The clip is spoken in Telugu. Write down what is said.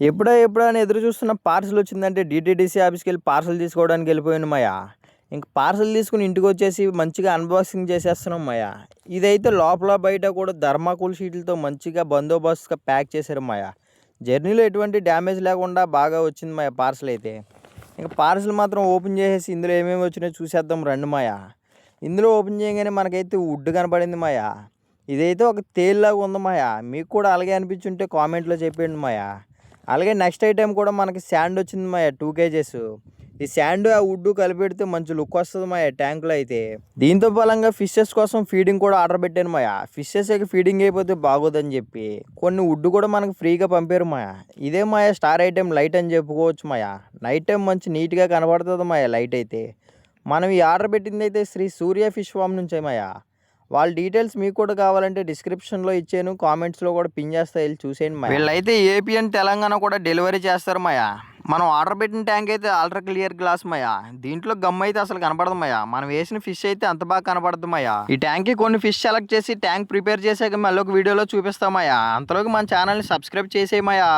ఎప్పుడా ఎప్పుడా అని ఎదురు చూస్తున్న పార్సల్ వచ్చిందంటే డీటీడీసీ ఆఫీస్కి వెళ్ళి పార్సల్ తీసుకోవడానికి వెళ్ళిపోయాను మాయా. ఇంక పార్సల్ తీసుకుని ఇంటికి వచ్చేసి మంచిగా అన్బాక్సింగ్ చేసేస్తున్నాం మాయా. ఇదైతే లోపల బయట కూడా థర్మాకోల్ షీట్లతో మంచిగా బందోబస్తుగా ప్యాక్ చేశారు మాయా. జర్నీలో ఎటువంటి డ్యామేజ్ లేకుండా బాగా వచ్చింది మాయా పార్సల్ అయితే. ఇంకా పార్సల్ మాత్రం ఓపెన్ చేసేసి ఇందులో ఏమేమి వచ్చినాయో చూసేద్దాం రండి మాయా. ఇందులో ఓపెన్ చేయగానే మనకైతే వుడ్ కనపడింది మాయా. ఇదైతే ఒక తేలులాగా ఉంది మాయా. మీకు కూడా అలాగే అనిపించుంటే కామెంట్లో చెప్పండి మాయా. అలాగే నెక్స్ట్ ఐటెం కూడా మనకి శాండ్ వచ్చింది మాయా 2 kgs. ఈ శాండ్ ఆ వుడ్ కలిపెడితే మంచి లుక్ వస్తుంది మాయా ట్యాంకులో అయితే. దీంతో బలంగా ఫిషెస్ కోసం ఫీడింగ్ కూడా ఆర్డర్ పెట్టాను మాయా. ఫిషెస్ ఫీడింగ్ అయిపోతే బాగోదని చెప్పి కొన్ని వుడ్ కూడా మనకు ఫ్రీగా పంపారు మాయా. ఇదే మాయా స్టార్ ఐటెం లైట్ అని చెప్పుకోవచ్చు మాయా. నైట్ టైం మంచి నీట్గా కనబడుతుంది మాయా లైట్ అయితే. మనం ఈ ఆర్డర్ పెట్టింది అయితే శ్రీ సూర్య ఫిష్ ఫామ్ నుంచే మాయా. వాళ్ళ డీటెయిల్స్ మీకు కూడా కావాలంటే డిస్క్రిప్షన్లో ఇచ్చాను, కామెంట్స్లో కూడా పిన్ చేస్తా, వెళ్ళి చూసేయండి మాయా. వీళ్ళైతే ఏపీ అండ్ తెలంగాణ కూడా డెలివరీ చేస్తారు మాయా. మనం ఆర్డర్ పెట్టిన ట్యాంక్ అయితే అల్ట్రా క్లియర్ గ్లాస్ మాయా. దీంట్లో గమ్ అయితే అసలు కనపడదు మాయా. మనం వేసిన ఫిష్ అయితే అంత బాగా కనపడదు మాయా. ఈ ట్యాంక్కి కొన్ని ఫిష్ సెలెక్ట్ చేసి ట్యాంక్ ప్రిపేర్ చేసాక మళ్ళీ ఒక వీడియోలో చూపిస్తాం మాయా. అంతలోకి మన ఛానల్ని సబ్స్క్రైబ్ చేసేయమయ్యా.